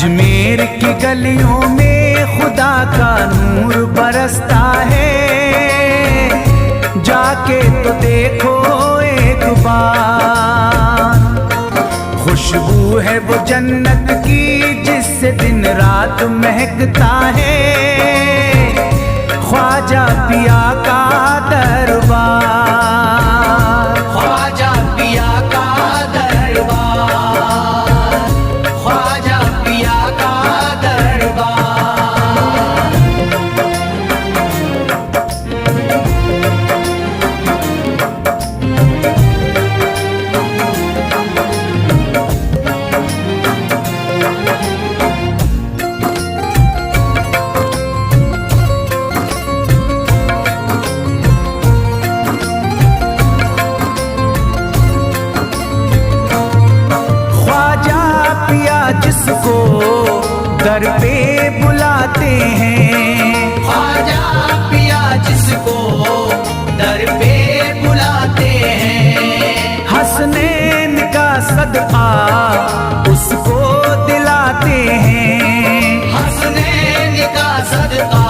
अजमेर की गलियों में खुदा का नूर बरसता है, जाके तो देखो एक बार। खुशबू है वो जन्नत की जिससे दिन रात महकता है, ख्वाजा पिया का दरबार, ख्वाजा पिया का दरबार, ख्वाजा पिया का दरबार। जिसको दर पे बुलाते हैं, ख्वाजा पिया जिसको दर पे बुलाते हैं, हसनैन का सदका उसको दिलाते हैं, हसनैन का सदका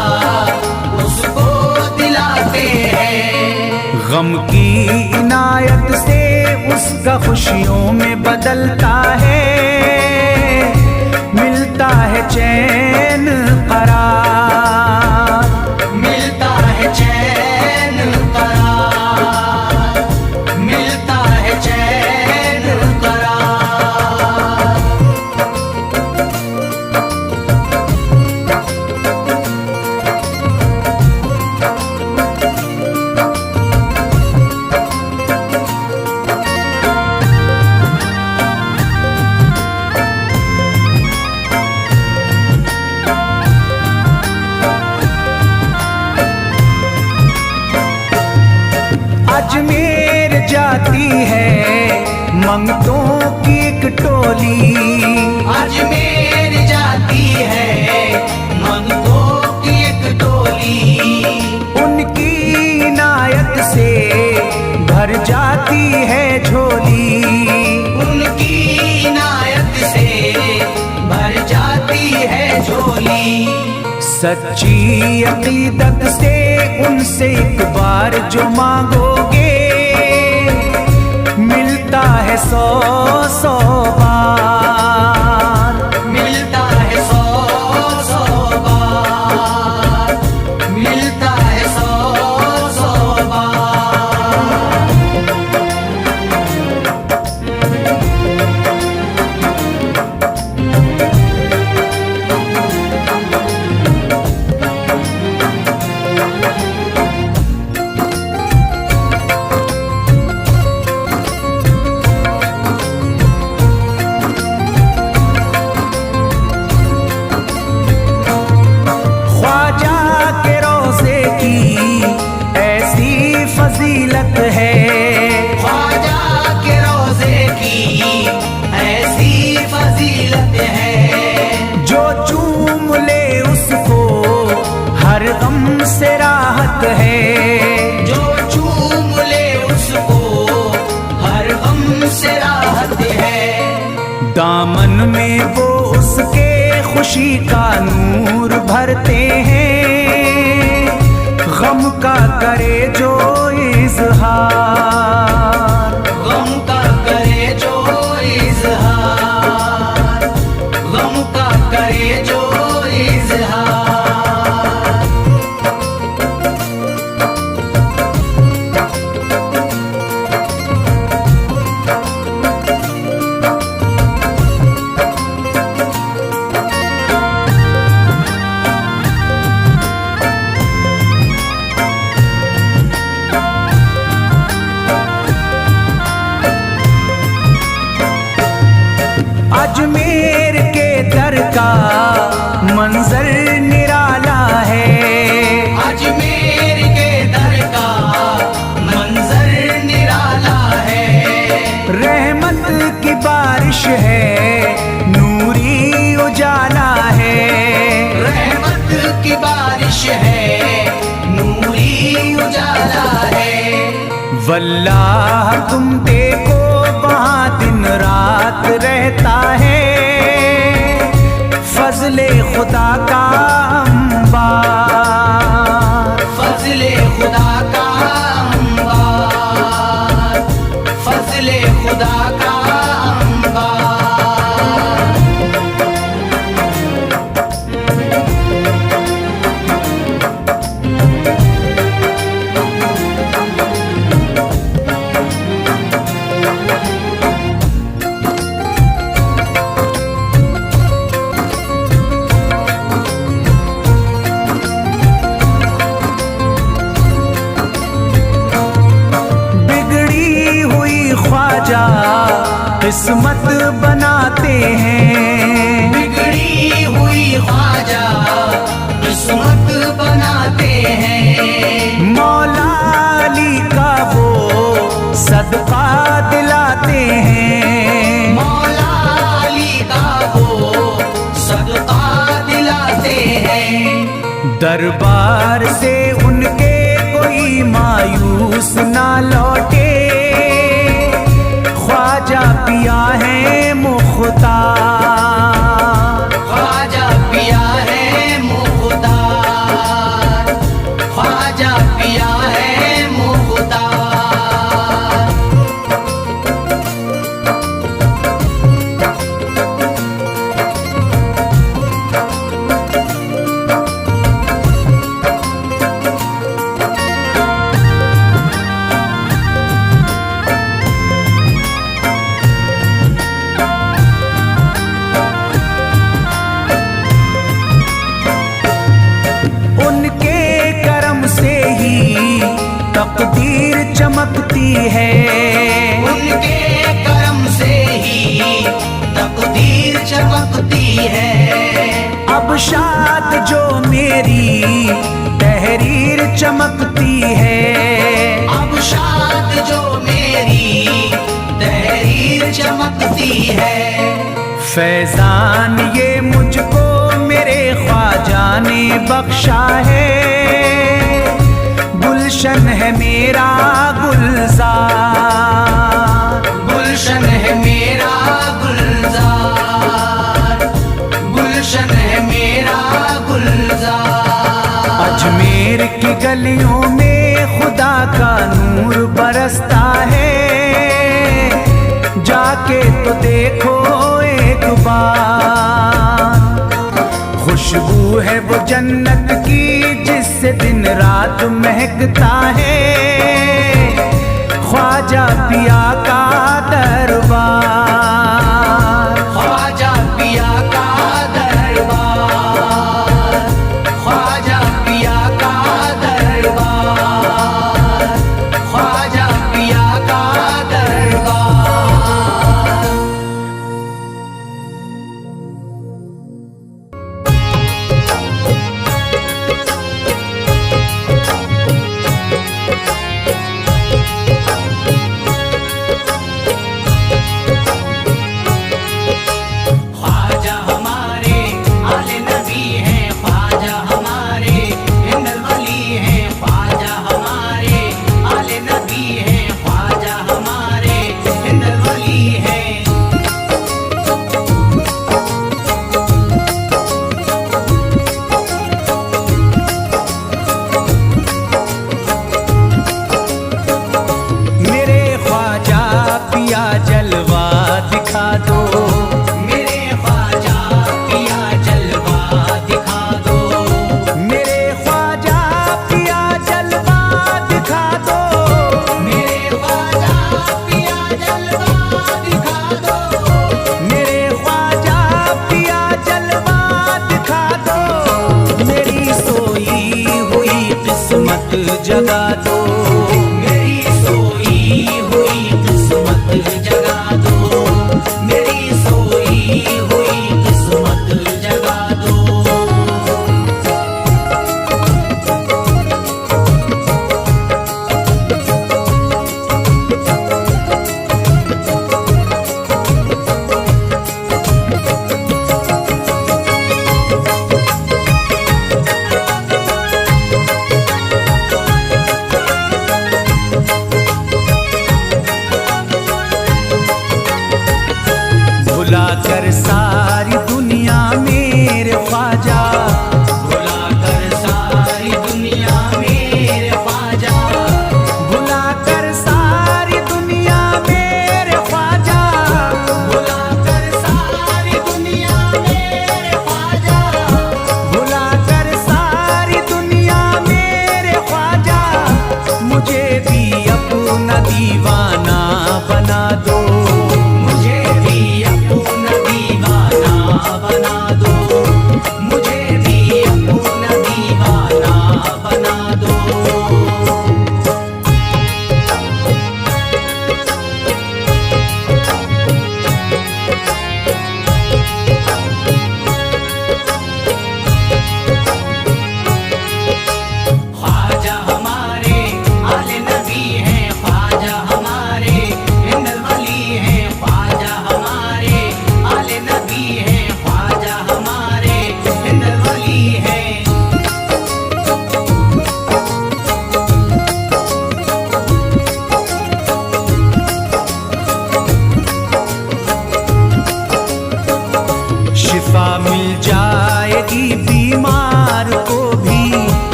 उसको दिलाते हैं। गम की इनायत से उसका खुशियों में बदलता है, मिलता है चैन करार, मिलता है चैन करार, मिलता है चैन करार। अजमेर जाती है मंगतों की एक टोली, अजमेर जाती है मंगतों की एक टोली, उनकी इनायत से भर जाती है झोली, उनकी इनायत से भर जाती है झोली। सच्ची अकीदत से उनसे एक बार जो मांगोगे, मिलता है 100 बार, मिलता है 100 बार, मिलता है 100 बार। फजीलत है ख्वाजा के रोज़े की ऐसी फजीलत है, जो चूम ले उसको हर गम से राहत है, जो चूम ले उसको हर गम से राहत है। दामन में वो उसके खुशी का नूर भरते हैं, गम का करे जो इज़हार, गम का करे जो इज़हार, गम का करे जो इज़हार। अजमेर के दर का मंजर निराला है, अजमेर के दर का मंजर निराला है। रहमत की बारिश है, नूरी उजाला है, रहमत की बारिश है, नूरी उजाला है। वल्लाह तुम देखो वहाँ दिन रात रहता है, फजले खुदा का अंबार, फजले खुदा का अंबार, फजले खुदा का अंबार। ख्वाजा किस्मत बनाते हैं, बिगड़ी हुई ख्वाजा किस्मत बनाते हैं। मौला अली का वो सदका दिलाते हैं, मौला अली का वो सदका दिलाते हैं। दरबार से उनके कोई मायूस ना लौटे, ख्वाजा पिया है मुख्तार, ख्वाजा पिया है मुख्तार, ख्वाजा पिया है मुख्तार। तकदीर चमकती है, उनके करम से ही तकदीर चमकती है। अब शाद जो मेरी तहरीर चमकती है, अब शाद जो मेरी तहरीर चमकती है। फैजान ये मुझको मेरे ख्वाजा ने बख्शा है, गुलशन है मेरा गुलजार, गुलशन है मेरा गुलजार, गुलशन है मेरा गुलजार। अजमेर की गलियों में खुदा का नूर बरसता है, जाके तो देखो एक बार। खुशबू है वो जन्नत की जिससे दिन रात महकता है, ख्वाजा पिया का दरबार, ख्वाजा पिया का दरबार, ख्वाजा पिया का दरबार, ख्वाजा पिया का दरबार। जगा दो, मेरी सोई हुई किस्मत जगा दो, मेरी सोई हुई किस्मत जगा दो।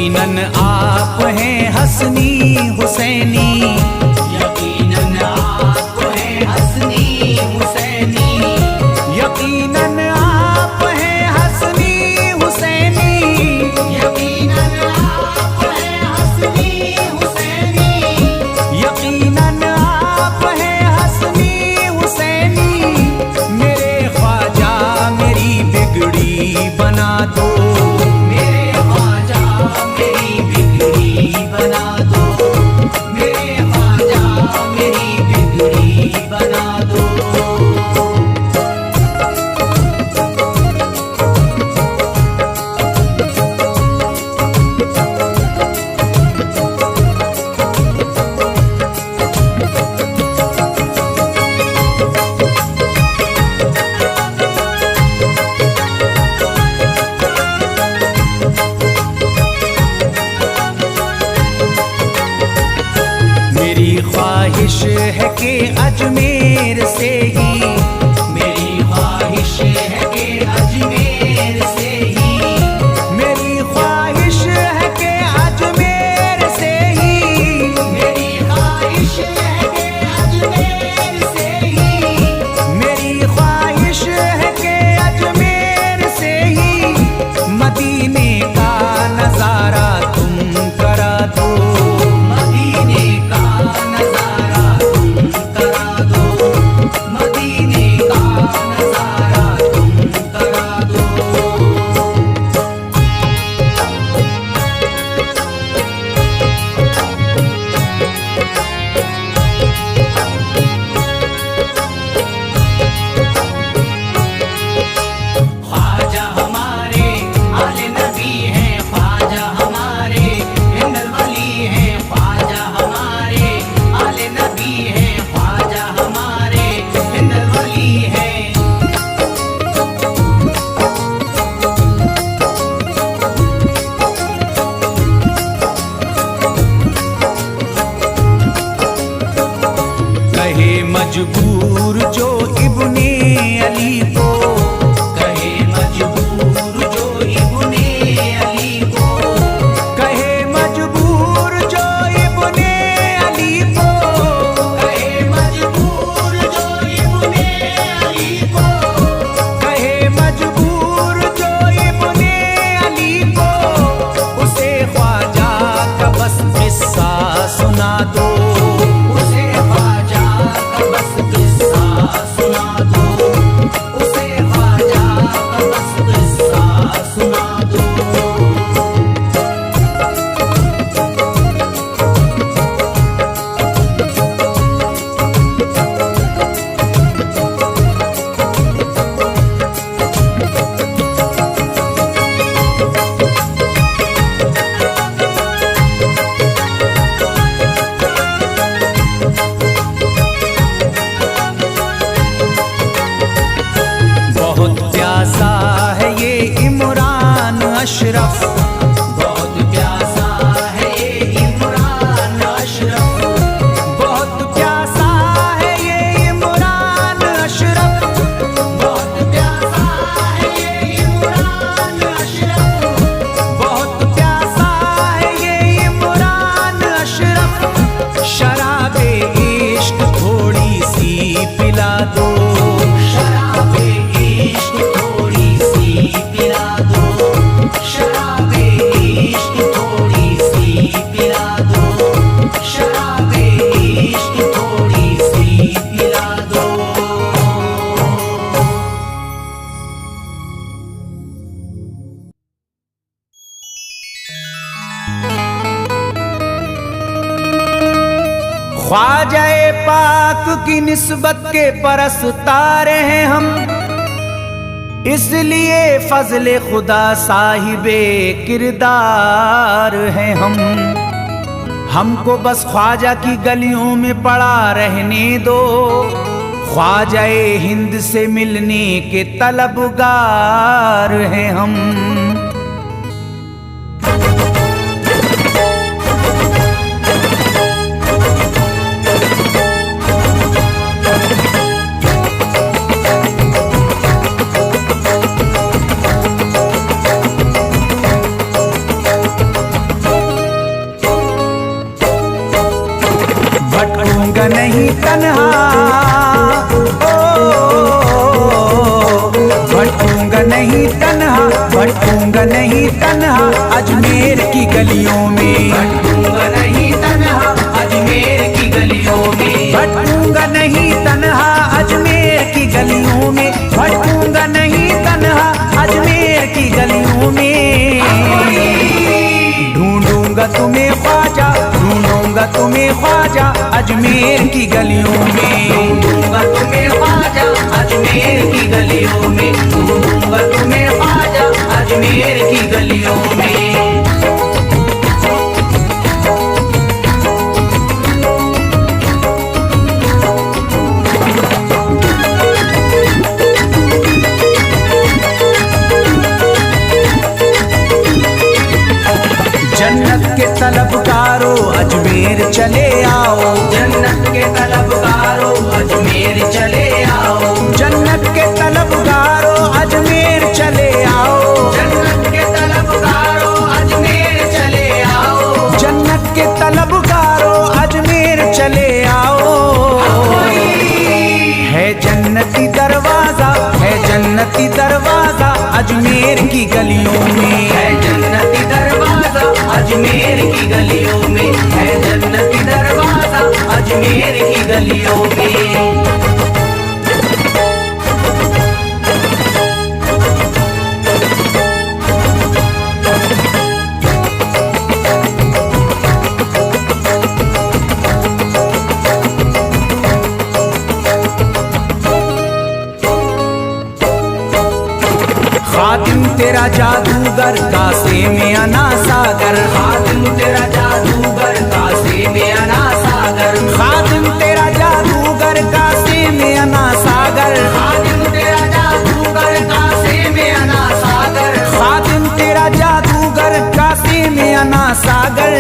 यकीनन आप हैं हसनी हुसैनी, यकीनन आप हैं हसनी हुसैनी, यकीनन आप हैं हसनी हुसैनी, यकीनन आप हैं हसनी हुसैनी, यकीनन आप हैं हसनी हुसैनी। मेरे ख्वाजा मेरी बिगड़ी बना दो, मेरे ख्वाजा मेरी बिगड़ी बना दो, मेरे ख्वाजा मेरी बिगड़ी बना दो। मेरी ख्वाहिश है कि अजमेर से ही, मेरी ख्वाहिश है कि अजमेर से ही, मेरी ख्वाहिश है कि अजमेर से ही, मेरी ख्वाहिश है कि अजमेर से ही, मेरी ख्वाहिश है कि अजमेर से ही मदीने का नजारा तुम करा दो, मदीने का नजारा तुम करा दो, मदीने का नजारा तुम करा दो। ख्वाजा हमारे आले नबी हैं, ख्वाजा हमारे हिंदल वली हैं, ख्वाजा हमारे आले नबी हैं, ख्वाजा हमारे हिंदल वली हैं। कहे मजबूर जो इब्ने अली को, कहे मजबूर जो इब्ने अली को, कहे मजबूर जो इब्ने अली को, कहे मजबूर जो इब्ने अली को, कहे मजबूर जो इब्ने अली को, उसे ख्वाजा का बस किस्सा सुना दो, उसे ख्वाजा का बस किस्सा सुना दो, उसे ख्वाजा का बस किस्सा सुना दो। बहुत प्यासा है ये इमरान अशरफ, बहुत प्यासा है ये इमरान अशरफ, बहुत प्यासा है ये इमरान अशरफ, बहुत प्यासा है ये इमरान अशरफ, बहुत प्यासा है ये इमरान अशरफ। शराबे इश्क थोड़ी सी पिला दो, शराबे इश्क थोड़ी सी पिला दो, शराबे इश्क थोड़ी सी पिला दो, शराबे इश्क थोड़ी सी पिला दो। ख्वाजाए पाक की निस्बत के परस्तार हैं हम, इसलिए फजले खुदा साहिबे किरदार हैं हम। हमको बस ख्वाजा की गलियों में पड़ा रहने दो, ख्वाजाए हिंद से मिलने के तलबगार हैं हम। तन्हा अजमेर की गलियों में, भटकूंगा नहीं तन्हा अजमेर की गलियों में, भटकूंगा नहीं तन्हा अजमेर की गलियों में, भटकूंगा नहीं तन्हा अजमेर की गलियों में। ढूंढूंगा तुम्हें ख्वाजा, ढूंढूंगा तुम्हें ख्वाजा अजमेर की गलियों में, ढूंढूंगा तुम्हें ख्वाजा अजमेर की गलियों में, ढूंढूंगा तुम्हें ख्वाजा अजमेर की गलियों में। जन्नत के तलबगारो अजमेर चले आओ, जन्नत के तलबगारो अजमेर चले आओ, जन्नत के तलबगारो अजमेर चले आओ, जन्नत के तलबगारो अजमेर चले आओ, जन्नत के तलबगारो अजमेर चले आओ। है जन्नती दरवाजा, है जन्नती दरवाजा अजमेर की गलियों में, है जन्नती दरवाजा अजमेर की गलियों में, है जन्नती दरवाजा अजमेर की गलियों में। खातिम तेरा जादूगर कासे में अना सागर, खातिम तेरा जादूगर कासे में अना सागर, खातिम तेरा जादूगर कासे में अना सागर, खातिम तेरा जादूगर कासे में अना सागर, खातिम तेरा जादूगर कासे में अना सागर।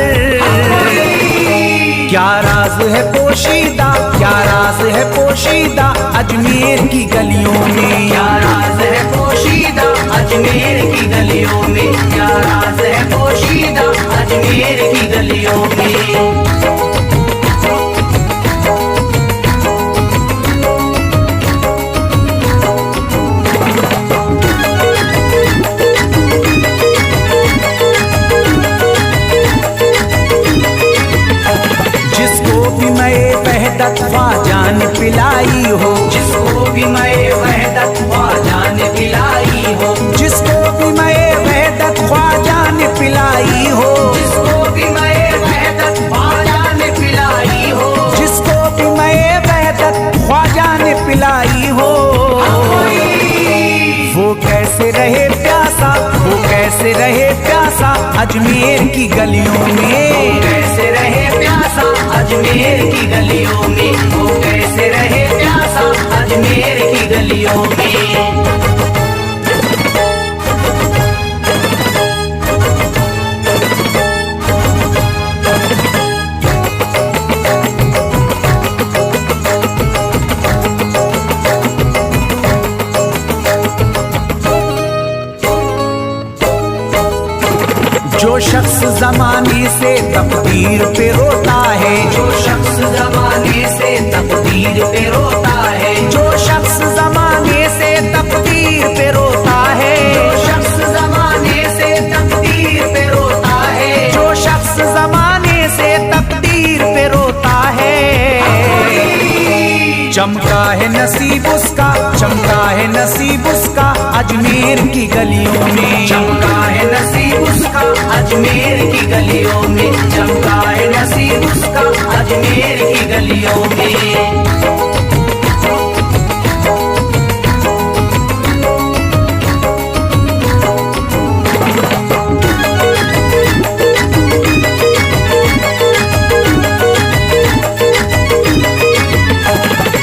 क्या राज है पोशीदा, क्या राज है पोशीदा अजमेर की गलियों में, क्या राज है पोशीदा अजमेर की गलियों में, क्या राज है पोशीदा अजमेर की गलियों में। जिसको भी मैं वहदत ख्वाजा ने पिलाई हो, जिसको भी मैं वहदत ख्वाजा ने पिलाई हो, जिसको भी मैं वहदत ख्वाजा ने पिलाई हो, जिसको भी मैं वहदत ख्वाजा ने पिलाई हो, जिसको भी मैं वहदत ख्वाजा ने पिलाई हो। वो कैसे रहे प्यासा, वो कैसे रहे प्यासा अजमेर की गलियों में, कैसे रहे प्यासा अजमेर की गलियों में, वो कैसे रहे प्यासा अजमेर की गलियों में। जो शख्स जमाने से तकदीर पे रोता है, जो शख्स जमाने से तकदीर पे रोता है, जो शख्स जमाने से तकदीर पे रोता है, जो शख्स जमाने से तकदीर पे रोता है, जो शख्स जमाने से तकदीर पे रोता है। चमका है नसीब उसका, चमका है नसीब उसका अजमेर की गलियों में, चमका है नसीब उसका अजमेर की गलियों में, चमका है नसीब उसका अजमेर की गलियों में।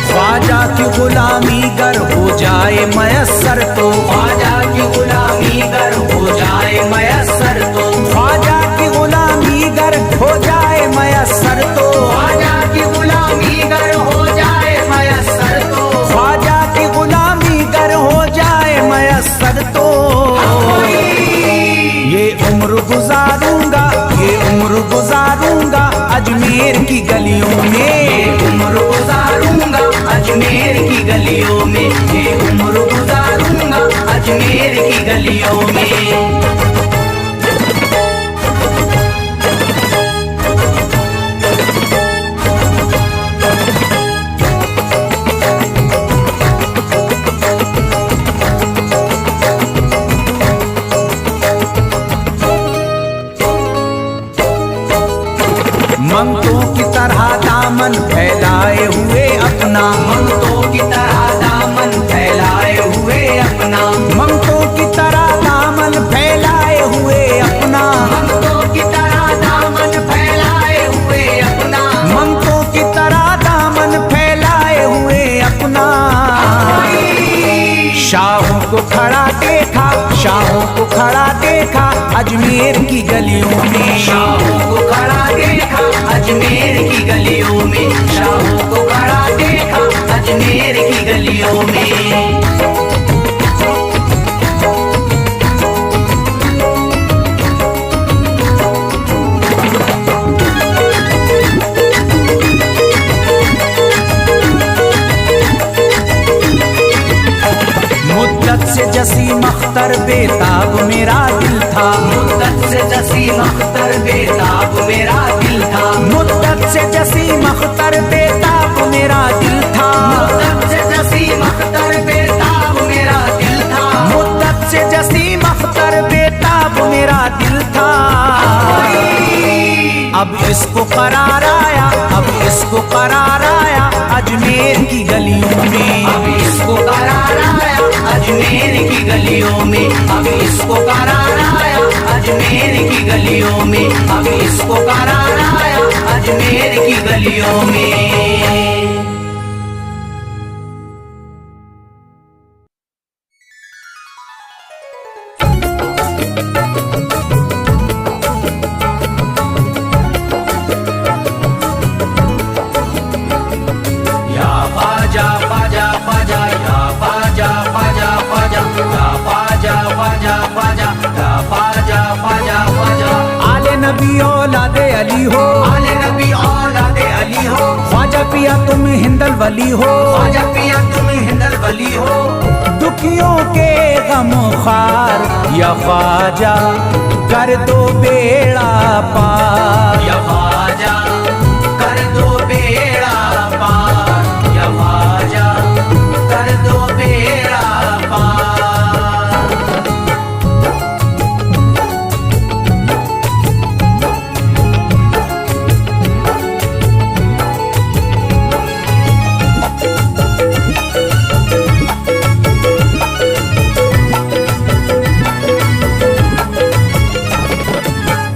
ख्वाजा की गुलामी गर हो जाए मयस्सर तो, ख्वाजा की गुलामी गर हो जाए मयस्सर तो, ख्वाजा की गुलामी गर हो जाए मयस्सर तो, ख्वाजा की गुलामी गर ममतों की तरह दामन फैलाए हुए अपना, ममतों की तरह दामन फैलाए हुए अपना, ममतों की तरह दामन फैलाए हुए अपना, ममतों की तरह दामन फैलाए हुए अपना, ममतों की तरह दामन फैलाए हुए अपना। शाहों को खड़ा देखा, शाहों को खड़ा देखा अजमेर की गलियों में, शाहों को खड़ा देखा अजमेर की गलियों में, शाहों को खड़ा देखा अजमेर की गलियों में। मुद्दत से जसीम अख्तर बेताब मेरा दिल था, मुद्दत से जसीम अख्तर बेताब मेरा दिल था, मुद्दत से जसीम अख्तर बेताब मेरा दिल था, मुद्दत से जसीम अख्तर बेताब मेरा दिल था, मुद्दत से जसीम अख्तर बेताब मेरा दिल था। अब इसको करार आया, अब इसको करार आया अजमेर की गलियों में, अब इसको करार आया अजमेर की गलियों में, अब इसको करार आया अजमेर की गलियों में, अब इसको करार आया अजमेर की गलियों में। नबी औलादे अली हो, आले नबी औलादे अली हो, ख्वाजा पिया तुम हिंदल वली हो, ख्वाजा पिया तुम हिंदल वली हो, दुखियों के गम खार या ख्वाजा कर दो बेड़ा पार, या ख्वाजा कर दो बेड़ा पार, या ख्वाजा कर दो बेड़ा पार।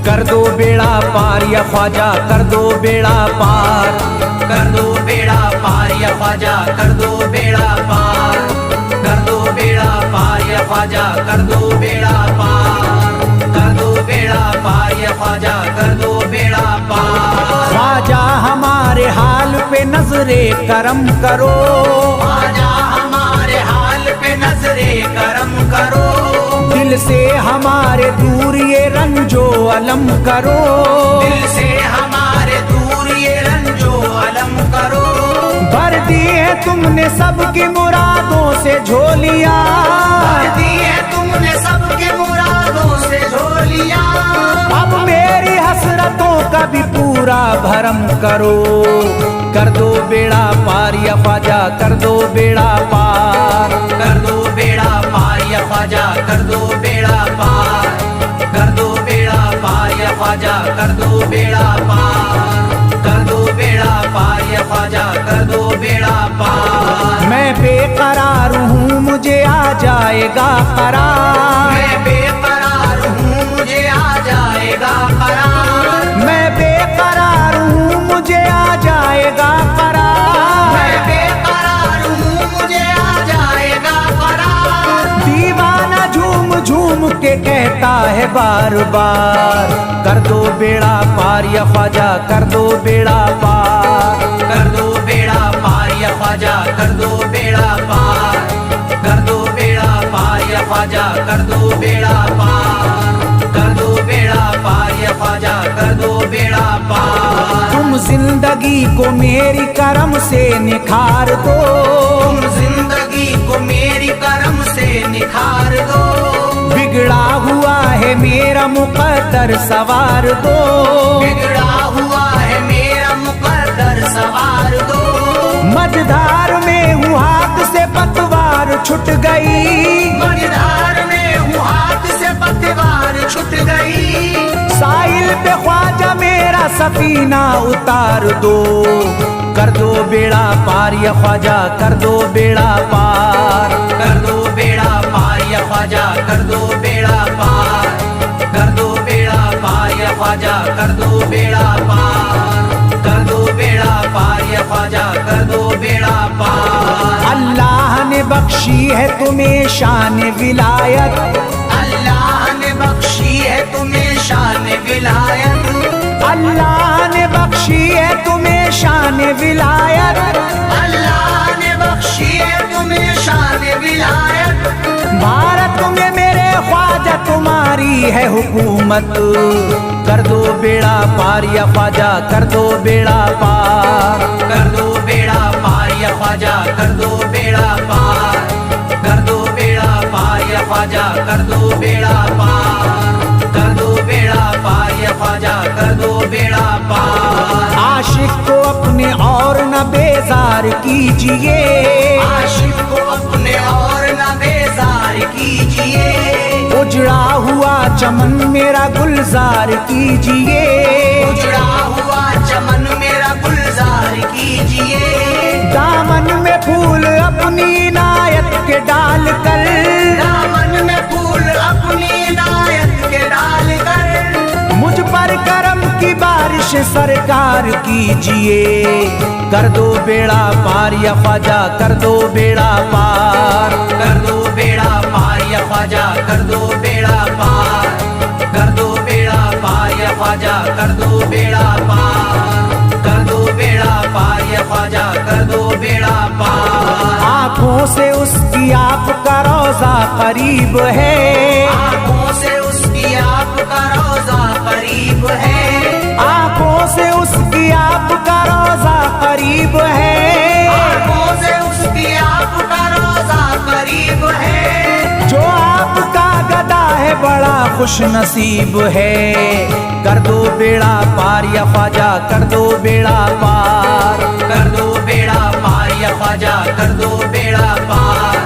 कर दो बेड़ा पार या ख्वाजा कर दो बेड़ा पार, कर दो बेड़ा पार या ख्वाजा कर दो बेड़ा पार, कर दो बेड़ा पार या ख्वाजा कर दो बेड़ा पार, कर दो बेड़ा पार या ख्वाजा कर दो बेड़ा पार। ख्वाजा हमारे हाल पे नजरे करम करो, ख्वाजा हमारे हाल पे नजरे करम करो, दिल से हमारे दूर ये रंजो अलम करो, दिल से हमारे दूर ये रंजो अलम करो। भर दी है तुमने सबकी मुरादों से झोलियां, भर दी है तुमने सबके मुरादों से झोलियां, अब मेरी हसरतों का भी पूरा भरम करो। कर दो बेड़ा पार या ख्वाजा कर दो बेड़ा पार, कर दो बेड़ा पार या ख्वाजा कर दो बेड़ा पार, कर दो बेड़ा पार या ख्वाजा कर दो बेड़ा पार, कर दो बेड़ा पार या ख्वाजा कर दो बेड़ा पार। मैं बेकरार हूँ मुझे आ जाएगा करार, मैं बेकरार हूँ मुझे आ जाएगा करार, मैं बेकरार हूँ मुझे आ जाएगा करार, मैं बेकरार हूँ मुझे आ जाएगा करार। दीवाना झूम झूम के कहता है बार बार, कर दो बेड़ा पार या ख्वाजा कर दो बेड़ा पार, कर दो बेड़ा पार या ख्वाजा कर दो बेड़ा पार, कर दो बेड़ा पार या ख्वाजा कर दो बेड़ा पार, कर दो बेड़ा पार या ख्वाजा कर दो बेड़ा पार। तुम जिंदगी को मेरी करम से निखार दो, तुम जिंदगी को मेरी करम से निखार दो, बिगड़ा हुआ है मेरा मुकद्दर सवार दो, बिगड़ा हुआ है मेरा मुकद्दर सवार दो। मझधार में हूँ हाथ से पतवार छूट गई, मझधार में हूँ हाथ से पतवार छूट गई, साहिल पे ख्वाजा मेरा सफीना उतार दो, कर दो बेड़ा पार या ख्वाजा, कर दो बेड़ा पार, कर दो बेड़ा पार या ख्वाजा, कर दो बेड़ा पार, कर दो बेड़ा पार या ख्वाजा, कर दो बेड़ा पार, कर दो बेड़ा पार या ख्वाजा, कर दो बेड़ा पार। अल्लाह ने बख्शी है तुम्हें शान विलायत, अल्लाह ने बख्शी है तुम्हें शान विलायत, अल्लाह ने बख्शी है तुम्हें शान विलायत, अल्लाह ने बख्शी है तुम्हें शान विलायत। भारत में मेरे ख्वाजा तुम्हारी है हुकूमत, कर दो बेड़ा पार या ख्वाजा, कर दो बेड़ा पार, कर दो बेड़ा पार या ख्वाजा, कर दो बेड़ा पार, कर दो बेड़ा पार या ख्वाजा, कर दो बेड़ा पार, कर दो बेड़ा पार या ख्वाजा, कर दो बेड़ा पार। आशिक को अपने और न बेजार कीजिए, आशिक को अपने और न बेजार कीजिए, उजड़ा हुआ चमन मेरा गुलजार कीजिए, उजड़ा हुआ चमन मेरा गुलजार कीजिए, दामन में फूल अपनी नायत के डाल कर, दामन में फूल अपनी नायत के डाल कर, मुझ पर करम की बारिश सरकार कीजिए, कर दो बेड़ा पार या ख्वाजा, कर दो बेड़ा पार, कर दो बेड़ा पार या ख्वाजा, कर दो बेड़ा पार, कर दो बेड़ा पार या ख्वाजा, कर दो बेड़ा पार, कर दो बेड़ा पार या ख्वाजा, कर दो बेड़ा पार। आँखों से उसकी आपका रोजा करीब है, आँखों से उसकी आपका रोजा करीब है, आँखों से उसकी आपका रोजा करीब है, आँखों से उसकी आपका रोजा करीब है, जो आपका गदा है बड़ा खुश नसीब है, कर दो बेड़ा पार या ख्वाजा, कर दो बेड़ा पार, कर दो बेड़ा पार या ख्वाजा, कर दो बेड़ा पार,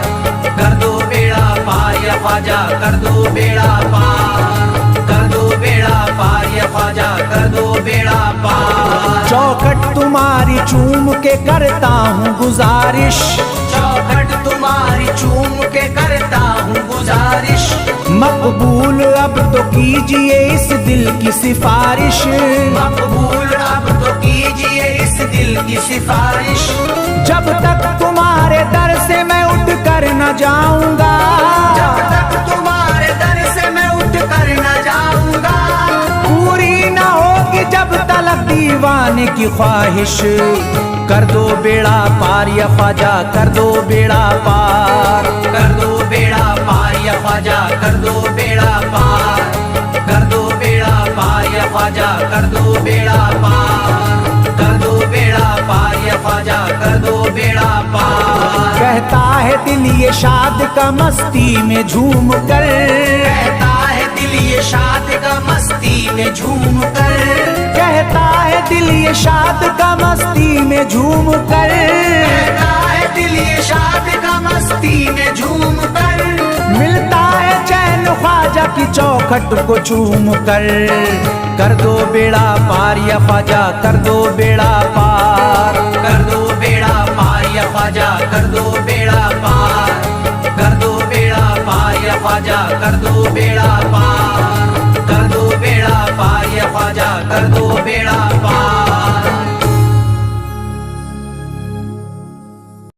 कर दो बेड़ा पार या ख्वाजा, कर दो बेड़ा पार, कर दो बेड़ा पार या ख्वाजा, कर दो बेड़ा पार। चौखट तुम्हारी चूम के करता हूँ गुजारिश, चौखट तुम्हारी चूम के करता हूँ गुजारिश, मकबूल अब तो कीजिए इस दिल की सिफारिश, मकबूल अब तो कीजिए इस दिल की सिफारिश, जब तक तुम्हारे दर से मैं उठ कर न जाऊंगा, जब तक तुम्हारे दर से मैं उठ कर न जाऊंगा, पूरी न होगी जब तलक दीवाने की ख्वाहिश, कर दो बेड़ा पार या ख्वाजा, कर दो बेड़ा पार, कर दो बेड़ा पार या ख्वाजा, कर दो बेड़ा पार, कर दो बेड़ा पार या ख्वाजा, कर दो बेड़ा पार, कर दो बेड़ा पार या ख्वाजा, कर दो बेड़ा पार। कहता है दिल ये शाद का मस्ती में झूम कर, कहता है दिल ये शाद का मस्ती में झूम कर, कहता है दिल ये शाद का मस्ती में झूम कर, कहता है दिल ये शाद का मस्ती में झूम कर, मिलता है चैन ख्वाजा की चौखट को चूम कर दो बेड़ा पार या ख्वाजा, कर दो बेड़ा पार, कर दो बेड़ा पार या ख्वाजा, कर दो बेड़ा पार, कर दो बेड़ा पार या ख्वाजा, कर दो बेड़ा